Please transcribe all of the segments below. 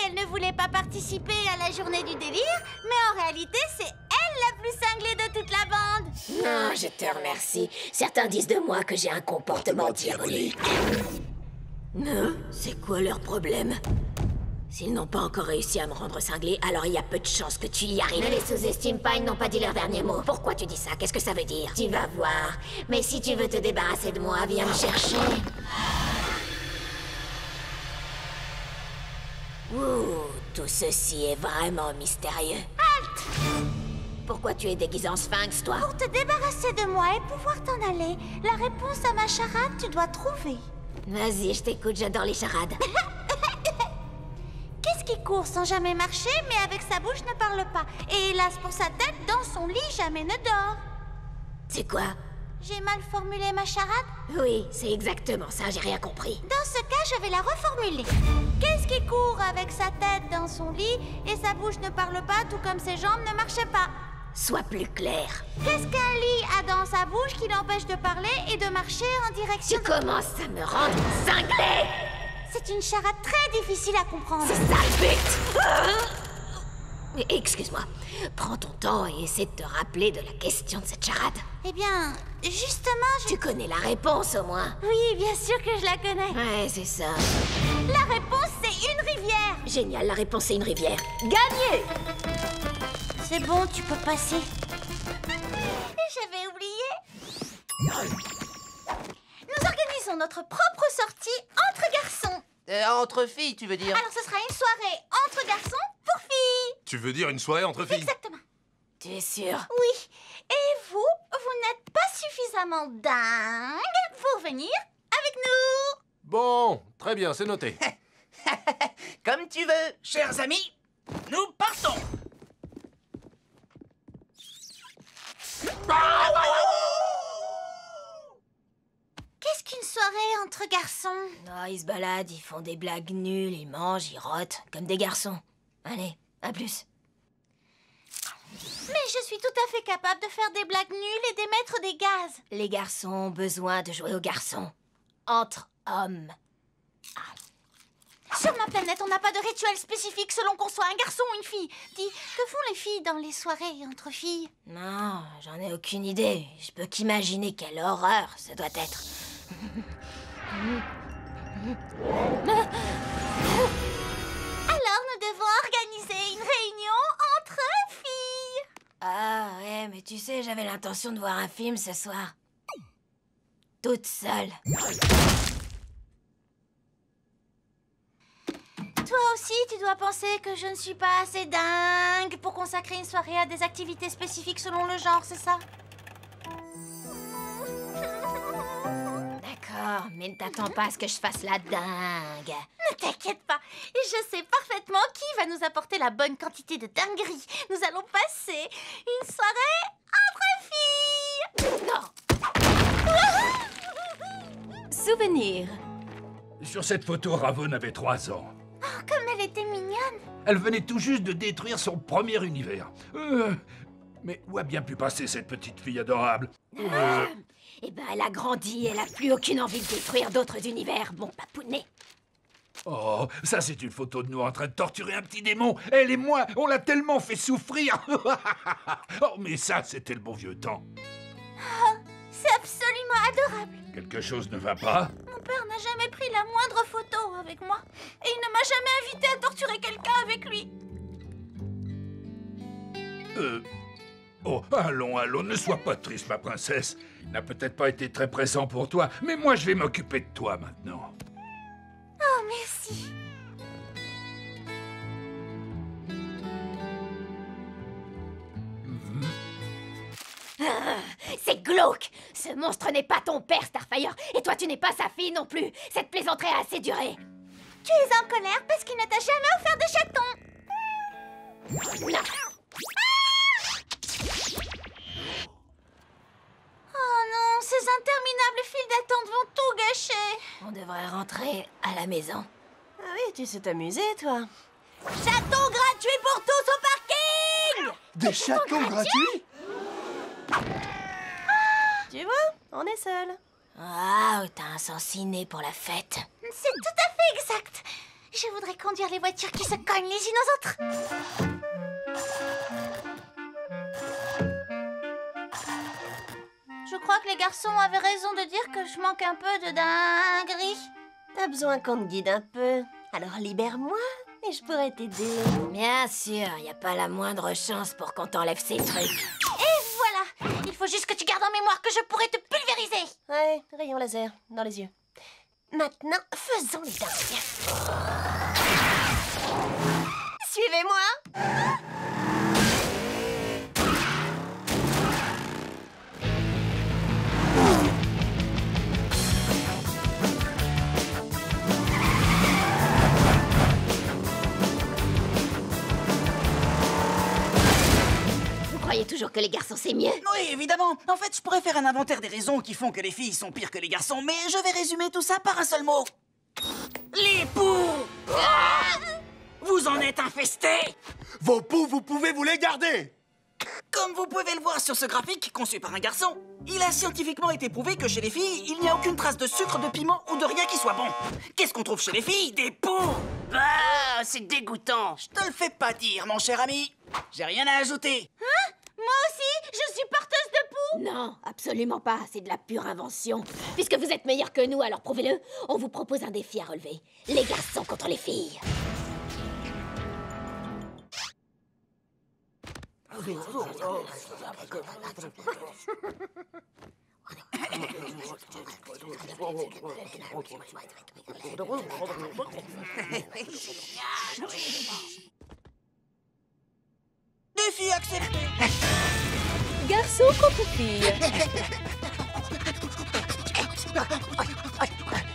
qu'elle ne voulait pas participer à la journée du délire, mais en réalité, c'est elle la plus cinglée de toute la bande. Non, je te remercie. Certains disent de moi que j'ai un comportement diabolique. C'est quoi leur problème? S'ils n'ont pas encore réussi à me rendre cinglé, alors il y a peu de chances que tu y arrives. Ne les sous-estime pas, ils n'ont pas dit leur dernier mot. Pourquoi tu dis ça? Qu'est-ce que ça veut dire? Tu vas voir. Mais si tu veux te débarrasser de moi, viens me chercher. Ouh, tout ceci est vraiment mystérieux. Halte! Pourquoi tu es déguisé en sphinx, toi? Pour te débarrasser de moi et pouvoir t'en aller, la réponse à ma charade, tu dois trouver. Vas-y, je t'écoute, j'adore les charades. Qu'est-ce qui court sans jamais marcher, mais avec sa bouche ne parle pas? Et hélas pour sa tête, dans son lit, jamais ne dort. C'est quoi? J'ai mal formulé ma charade? Oui, c'est exactement ça, j'ai rien compris. Dans ce cas, je vais la reformuler. Qu'est-ce qui court avec sa tête dans son lit et sa bouche ne parle pas, tout comme ses jambes ne marchent pas? Sois plus clair. Qu'est-ce qu'un lit a dans sa bouche qui l'empêche de parler et de marcher en direction Tu commences à me rendre cinglé! C'est une charade très difficile à comprendre. C'est ça le but! Excuse-moi, prends ton temps et essaie de te rappeler de la question de cette charade. Eh bien, justement, Tu connais la réponse au moins? Oui, bien sûr que je la connais. Ouais, c'est ça. La réponse, c'est une rivière. Génial, la réponse c'est une rivière. Gagné! C'est bon, tu peux passer. J'avais oublié. Nous organisons notre propre sortie entre garçons. Entre filles, tu veux dire? Alors ce sera une soirée entre garçons pour filles. Tu veux dire une soirée entre filles? Exactement. Tu es sûr? Oui. Et vous n'êtes pas suffisamment dingue pour venir avec nous. Bon, très bien, c'est noté. Comme tu veux. Chers amis, nous partons. Qu'est-ce qu'une soirée entre garçons? Non, ils se baladent, ils font des blagues nulles, ils mangent, ils rotent, comme des garçons. Allez, à plus. Mais je suis tout à fait capable de faire des blagues nulles et d'émettre des gaz. Les garçons ont besoin de jouer aux garçons. Entre hommes. Sur ma planète, on n'a pas de rituel spécifique selon qu'on soit un garçon ou une fille. Dis, que font les filles dans les soirées entre filles? Non, j'en ai aucune idée. Je peux qu'imaginer quelle horreur ça doit être. Alors nous devons organiser une réunion entre filles. Ah ouais, mais tu sais, j'avais l'intention de voir un film ce soir. Toute seule. Toi aussi, tu dois penser que je ne suis pas assez dingue pour consacrer une soirée à des activités spécifiques selon le genre, c'est ça? D'accord, mais ne t'attends pas à ce que je fasse la dingue. Ne t'inquiète pas, je sais parfaitement qui va nous apporter la bonne quantité de dinguerie. Nous allons passer une soirée entre filles. Non. Souvenir. Sur cette photo, Ravonne avait 3 ans. Oh, comme elle était mignonne. Elle venait tout juste de détruire son premier univers. Mais où a bien pu passer cette petite fille adorable? Eh ben, elle a grandi, elle a plus aucune envie de détruire d'autres univers, mon papounet. Oh, ça c'est une photo de nous en train de torturer un petit démon. Elle et moi, on l'a tellement fait souffrir. Oh, mais ça, c'était le bon vieux temps. Oh, c'est absolument adorable. Quelque chose ne va pas? Mon père n'a jamais pris la moindre photo avec moi. Et il ne m'a jamais invité à torturer quelqu'un avec lui. Oh, allons, ne sois pas triste, ma princesse. Il n'a peut-être pas été très pressant pour toi, mais moi je vais m'occuper de toi maintenant. Oh, merci. C'est glauque! Ce monstre n'est pas ton père, Starfire, et toi tu n'es pas sa fille non plus. Cette plaisanterie a assez duré. Tu es en colère parce qu'il ne t'a jamais offert de chatons. Non. Oh non, ces interminables files d'attente vont tout gâcher. On devrait rentrer à la maison. Ah oui, tu sais t'amuser, toi. Chaton gratuit pour tous au parking. Des chatons gratuits? Tu vois, on est seuls. Waouh, t'as un sens inné pour la fête. C'est tout à fait exact. Je voudrais conduire les voitures qui se cognent les unes aux autres. Je crois que les garçons avaient raison de dire que je manque un peu de dinguerie. T'as besoin qu'on te guide un peu. Alors libère-moi et je pourrais t'aider. Bien sûr, y a pas la moindre chance pour qu'on t'enlève ces trucs. Et voilà. Il faut juste que tu gardes en mémoire que je pourrais te pulvériser. Ouais, rayon laser, dans les yeux. Maintenant, faisons les dingues. Suivez-moi. Vous croyez toujours que les garçons c'est mieux? Oui, évidemment. En fait, je pourrais faire un inventaire des raisons qui font que les filles sont pires que les garçons, mais je vais résumer tout ça par un seul mot. Les poux. Vous en êtes infestés. Vos poux, vous pouvez vous les garder. Comme vous pouvez le voir sur ce graphique conçu par un garçon, il a scientifiquement été prouvé que chez les filles, il n'y a aucune trace de sucre, de piment ou de rien qui soit bon. Qu'est-ce qu'on trouve chez les filles? Des poux. Bah, c'est dégoûtant. Je te le fais pas dire, mon cher ami. J'ai rien à ajouter. Moi aussi, je suis porteuse de poux. Non, absolument pas, c'est de la pure invention. Puisque vous êtes meilleurs que nous, alors prouvez-le. On vous propose un défi à relever. Les garçons contre les filles. Défi accepté. Garçon contre fille.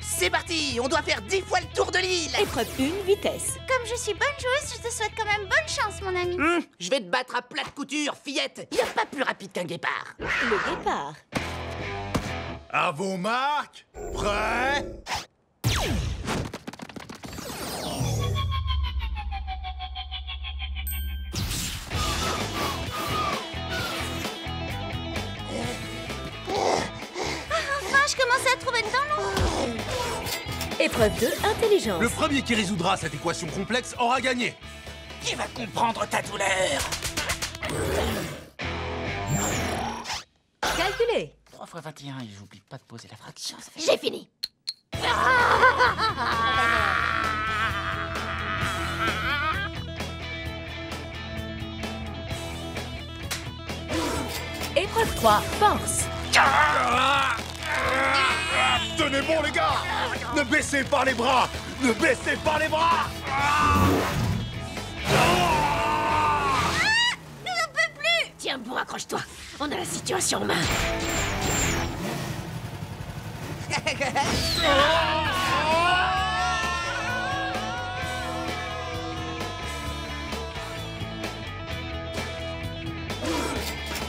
C'est parti, on doit faire 10 fois le tour de l'île. Épreuve 1, vitesse. Comme je suis bonne joueuse, je te souhaite quand même bonne chance, mon ami. Je vais te battre à plat de couture, fillette. Y a pas plus rapide qu'un guépard. Le départ. À vos marques. Prêts. Enfin, je commençais à trouver dedans long. Épreuve 2, intelligence. Le premier qui résoudra cette équation complexe aura gagné. Qui va comprendre ta douleur? Calculez. 3 x 21 et j'oublie pas de poser la fraction. Ça fait... J'ai fini. Épreuve 3, force. Tenez bon, les gars. Ne baissez pas les bras. Ne baissez pas les bras. Tiens bon, accroche-toi. On a la situation en main.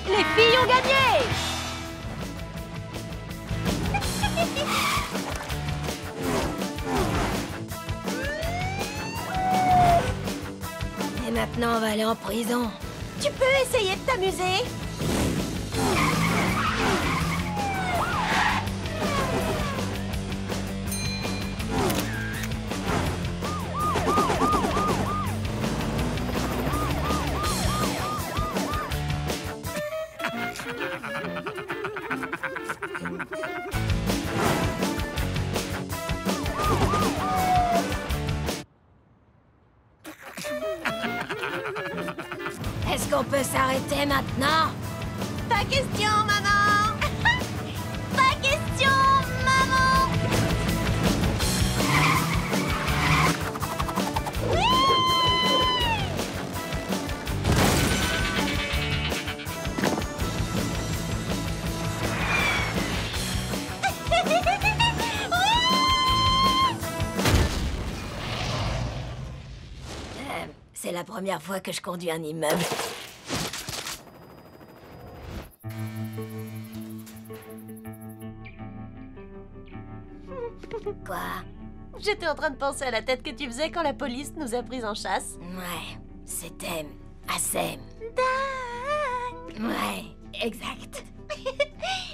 Les filles ont gagné. Et maintenant, on va aller en prison. Tu peux essayer de t'amuser. Est-ce qu'on peut s'arrêter maintenant? Pas question, maman. Pas question, maman. C'est la première fois que je conduis un immeuble. Quoi? J'étais en train de penser à la tête que tu faisais quand la police nous a pris en chasse. Ouais, c'était assez... Ouais, exact.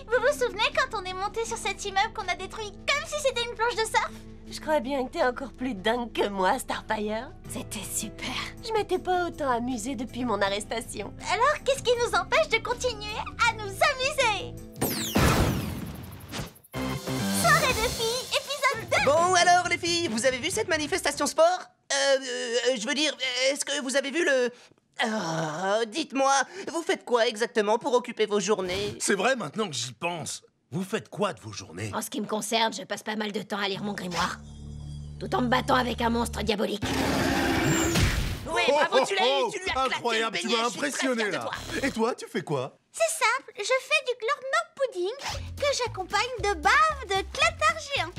Vous vous souvenez quand on est monté sur cet immeuble qu'on a détruit comme si c'était une planche de surf? Je crois bien que t'es encore plus dingue que moi, Starfire. C'était super. Je m'étais pas autant amusée depuis mon arrestation. Alors, qu'est-ce qui nous empêche de continuer à nous amuser? Soirée de filles, épisode 2. Bon alors les filles, vous avez vu cette manifestation sport? Je veux dire, est-ce que vous avez vu le... dites-moi, vous faites quoi exactement pour occuper vos journées? C'est vrai maintenant que j'y pense. Vous faites quoi de vos journées? En ce qui me concerne, je passe pas mal de temps à lire mon grimoire. Tout en me battant avec un monstre diabolique. Oui, bravo, tu l'as eu, tu lui as claqué Incroyable, le tu beignet, m'as je suis très impressionné fier de là. toi. Et toi, tu fais quoi? C'est simple, je fais du glornor pudding que j'accompagne de bave de clatar géant.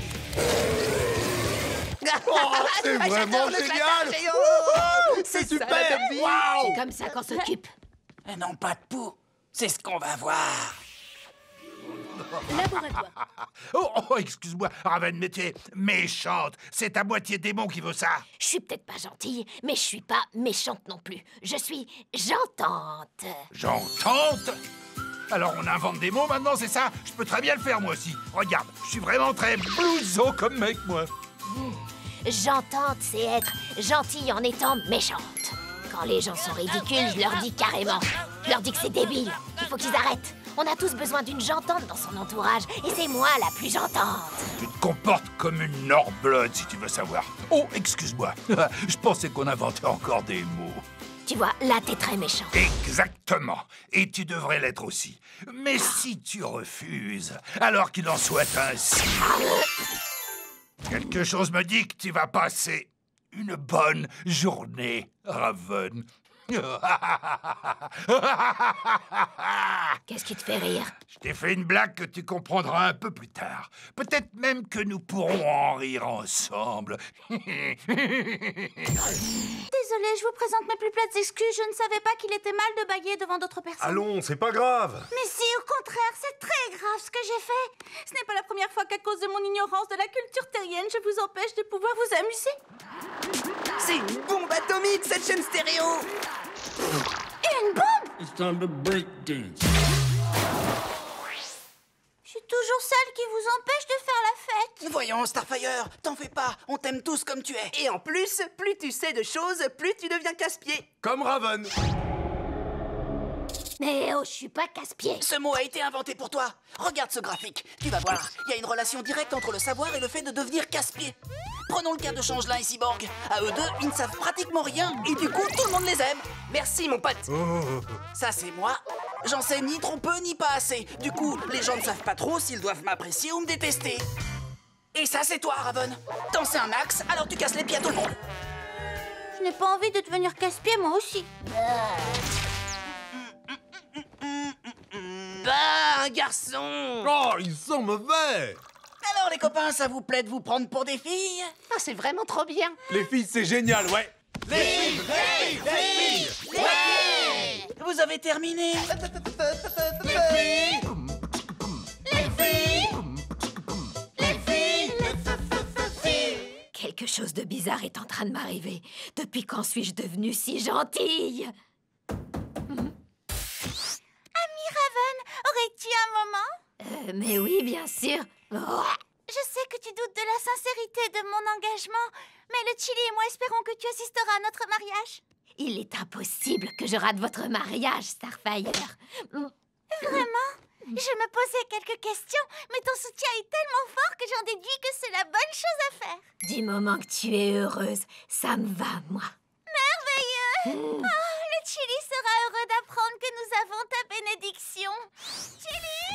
Oh, c'est Ah, vraiment j'adore le génial! clatar géant. Wouhou, C'est c'est ça, super! la top vie. Waouh! C'est comme ça qu'on s'occupe. Non, pas de poux. C'est ce qu'on va voir. Laboratoire. Oh, excuse-moi, Raven, mais tu es méchante. C'est à moitié démon qui veut ça. Je suis peut-être pas gentille, mais je suis pas méchante non plus. Je suis gentante. J'entente. Alors on invente des mots maintenant, c'est ça? Je peux très bien le faire moi aussi. Regarde, je suis vraiment très blouson comme mec, moi. Gentante, c'est être gentille en étant méchante. Quand les gens sont ridicules, je leur dis carrément. Je leur dis que c'est débile, qu'il faut qu'ils arrêtent. On a tous besoin d'une gentante dans son entourage, et c'est moi la plus gentante. Tu te comportes comme une Norblood, si tu veux savoir. Oh, excuse-moi. Je pensais qu'on inventait encore des mots. Tu vois, là, t'es très méchant. Exactement. Et tu devrais l'être aussi. Mais si tu refuses, alors qu'il en soit ainsi. Quelque chose me dit que tu vas passer une bonne journée, Raven. Qu'est-ce qui te fait rire? Je t'ai fait une blague que tu comprendras un peu plus tard. Peut-être même que nous pourrons en rire ensemble. Désolée, je vous présente mes plus plates excuses. Je ne savais pas qu'il était mal de bailler devant d'autres personnes. Allons, c'est pas grave. Mais si, au contraire, c'est très grave ce que j'ai fait. Ce n'est pas la première fois qu'à cause de mon ignorance de la culture terrienne, je vous empêche de pouvoir vous amuser. C'est une bombe atomique, cette chaîne stéréo. Une bombe! It's time to break dance. Je suis toujours celle qui vous empêche de faire la fête. Voyons, Starfire, t'en fais pas. On t'aime tous comme tu es. Et en plus, plus tu sais de choses, plus tu deviens casse-pied. Comme Raven. Mais oh, je suis pas casse-pied. Ce mot a été inventé pour toi. Regarde ce graphique. Tu vas voir, il y a une relation directe entre le savoir et le fait de devenir casse-pied. Prenons le cas de Changelin et Cyborg. À eux deux, ils ne savent pratiquement rien et du coup, tout le monde les aime. Merci, mon pote. Ça, c'est moi. J'en sais ni trop peu ni pas assez. Du coup, les gens ne savent pas trop s'ils doivent m'apprécier ou me détester. Et ça, c'est toi, Raven. Tant c'est un axe, alors tu casses les pieds à tout le monde. Je n'ai pas envie de devenir casse-pied, moi aussi. Bah, un garçon. Oh, ils sont mauvais. Alors, les copains, ça vous plaît de vous prendre pour des filles? Ah, c'est vraiment trop bien. Les filles, c'est génial, ouais. Vous avez terminé? Quelque chose de bizarre est en train de m'arriver. Depuis quand suis-je devenue si gentille? Ami Raven, aurais-tu un moment? Mais oui, bien sûr. Oh. Je sais que tu doutes de la sincérité de mon engagement, mais le Chili et moi espérons que tu assisteras à notre mariage. Il est impossible que je rate votre mariage, Starfire. Vraiment? Je me posais quelques questions, mais ton soutien est tellement fort que j'en déduis que c'est la bonne chose à faire. Du moment que tu es heureuse, ça me va, moi. Merveilleux! Oh, le Chili sera heureux d'apprendre que nous avons ta bénédiction. Chili!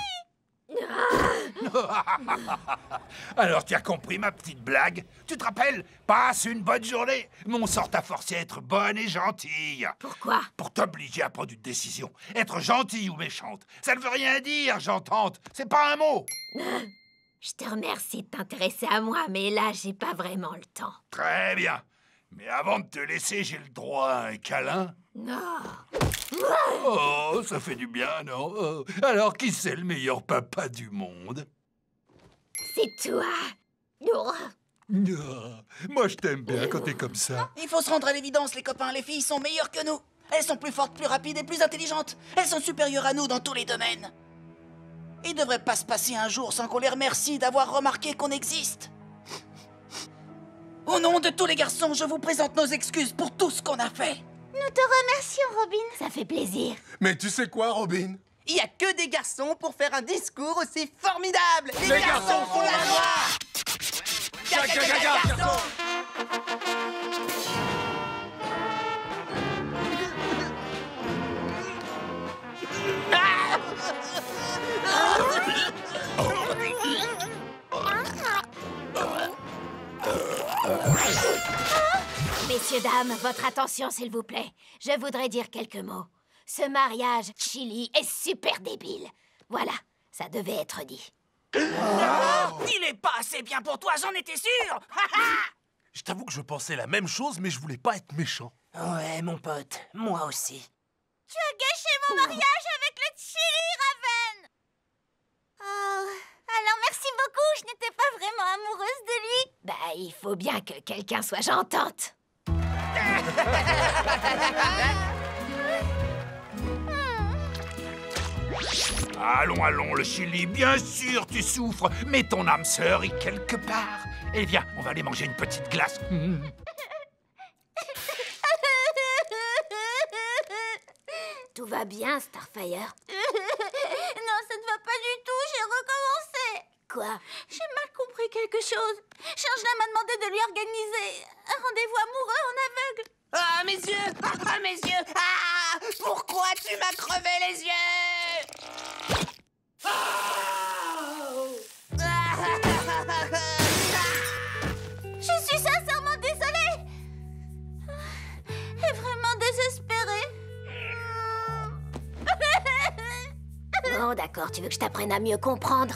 Alors, tu as compris ma petite blague? Tu te rappelles? Passe une bonne journée. Mon sort t'a forcé à être bonne et gentille. Pourquoi? Pour t'obliger à prendre une décision. Être gentille ou méchante, ça ne veut rien dire, gentante. C'est pas un mot. Je te remercie de t'intéresser à moi, mais là, j'ai pas vraiment le temps. Très bien. Mais avant de te laisser, j'ai le droit à un câlin. Non. Oh, ça fait du bien, non? Oh. Alors, qui c'est le meilleur papa du monde? C'est toi. Oh. Ah, moi, je t'aime bien quand t'es comme ça. Il faut se rendre à l'évidence, les copains, les filles sont meilleures que nous. Elles sont plus fortes, plus rapides et plus intelligentes. Elles sont supérieures à nous dans tous les domaines. Il devrait pas se passer un jour sans qu'on les remercie d'avoir remarqué qu'on existe. Au nom de tous les garçons, je vous présente nos excuses pour tout ce qu'on a fait. Nous te remercions, Robin. Ça fait plaisir. Mais tu sais quoi, Robin? Il y a que des garçons pour faire un discours aussi formidable. Les garçons font la loi. Garçons. Messieurs, dames, votre attention, s'il vous plaît. Je voudrais dire quelques mots. Ce mariage Chili est super débile. Voilà, ça devait être dit. Il est pas assez bien pour toi, j'en étais sûr. Je t'avoue que je pensais la même chose, mais je voulais pas être méchant. Ouais, mon pote, moi aussi. Tu as gâché mon mariage avec le Chili, Raven. Oh, alors merci beaucoup, je n'étais pas vraiment amoureuse de lui. Bah, il faut bien que quelqu'un soit gentante. Allons, allons, le Chili, bien sûr, tu souffres, mais ton âme sœur est quelque part. Eh viens, on va aller manger une petite glace. Tout va bien, Starfire? Non, ça ne va pas du tout, j'ai recommencé. Quoi? J'ai mal compris quelque chose. Angela m'a demandé de lui organiser un rendez-vous amoureux en aveugle. Ah, mes yeux! Ah, mes yeux! Ah! Pourquoi tu m'as crevé les yeux? Je suis sincèrement désolée. Et vraiment désespérée. Bon, d'accord, tu veux que je t'apprenne à mieux comprendre?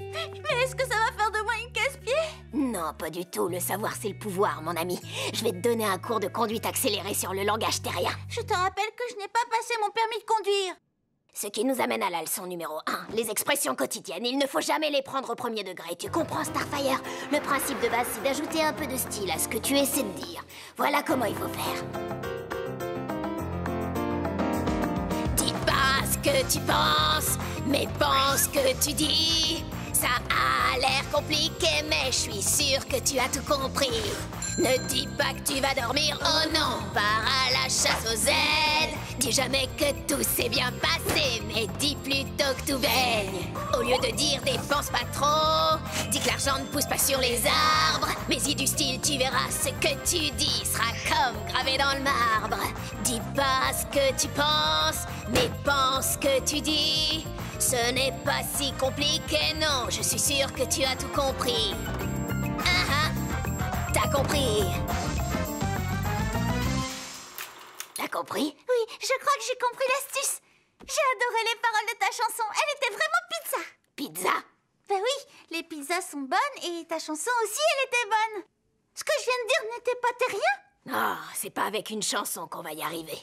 Mais est-ce que ça va faire de moi une casse-pied? Non, pas du tout. Le savoir, c'est le pouvoir, mon ami. Je vais te donner un cours de conduite accéléré sur le langage terrien. Je te rappelle que je n'ai pas passé mon permis de conduire. Ce qui nous amène à la leçon numéro 1. Les expressions quotidiennes, il ne faut jamais les prendre au premier degré. Tu comprends, Starfire? Le principe de base, c'est d'ajouter un peu de style à ce que tu essaies de dire. Voilà comment il faut faire. Dis pas ce que tu penses, mais pense ce que tu dis. Ça a l'air compliqué, mais je suis sûre que tu as tout compris. Ne dis pas que tu vas dormir, oh non, pars à la chasse aux ailes. Dis jamais que tout s'est bien passé, mais dis plutôt que tout baigne. Au lieu de dire dépense pas trop, dis que l'argent ne pousse pas sur les arbres. Mais dis du style, tu verras ce que tu dis sera comme gravé dans le marbre. Dis pas ce que tu penses, mais pense ce que tu dis. Ce n'est pas si compliqué, non, je suis sûre que tu as tout compris. T'as compris? T'as compris? Oui, je crois que j'ai compris l'astuce. J'ai adoré les paroles de ta chanson. Elle était vraiment pizza. Pizza? Ben oui, les pizzas sont bonnes et ta chanson aussi, elle était bonne. Ce que je viens de dire n'était pas terrien? Non, c'est pas avec une chanson qu'on va y arriver.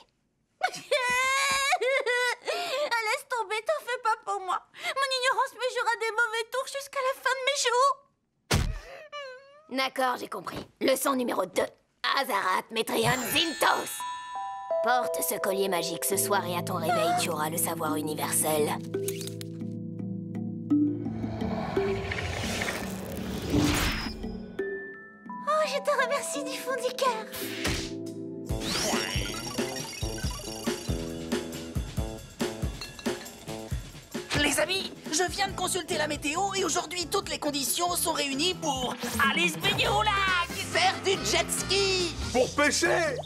Laisse tomber, t'en fais pas pour moi. Mon ignorance me jouera des mauvais tours jusqu'à la fin de mes jours. D'accord, j'ai compris. Leçon numéro 2. Azarat Metrion Zintos. Porte ce collier magique ce soir et à ton réveil, tu auras le savoir universel. Oh, je te remercie du fond du cœur. Les amis, je viens de consulter la météo et aujourd'hui toutes les conditions sont réunies pour aller se baigner au lac. Faire du jet ski! Pour pêcher!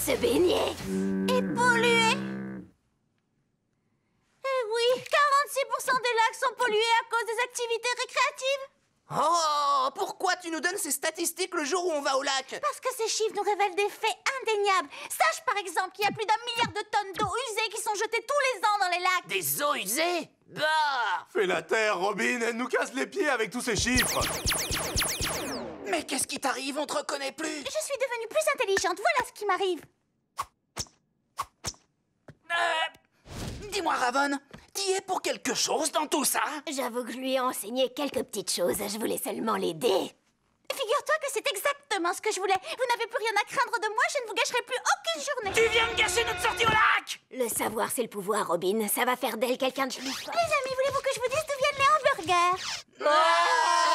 Se baigner. Et polluer. Eh oui, 46% des lacs sont pollués à cause des activités récréatives. Oh, pourquoi tu nous donnes ces statistiques le jour où on va au lac? Parce que ces chiffres nous révèlent des faits indéniables. Sache par exemple qu'il y a plus d'1 milliard de tonnes d'eau usée qui sont jetées tous les ans dans les lacs. Des eaux usées? Bah! Fais la terre, Robin, elle nous casse les pieds avec tous ces chiffres. Mais qu'est-ce qui t'arrive? On te reconnaît plus. Je suis devenue plus intelligente, voilà ce qui m'arrive. Dis-moi, Ravon, t'y es pour quelque chose dans tout ça? J'avoue que je lui ai enseigné quelques petites choses. Je voulais seulement l'aider. Figure-toi que c'est exactement ce que je voulais. Vous n'avez plus rien à craindre de moi, je ne vous gâcherai plus aucune journée. Tu viens de gâcher notre sortie au lac! Le savoir, c'est le pouvoir, Robin. Ça va faire d'elle quelqu'un de joli. Les amis, voulez-vous que je vous dise d'où viennent les hamburgers? Ah!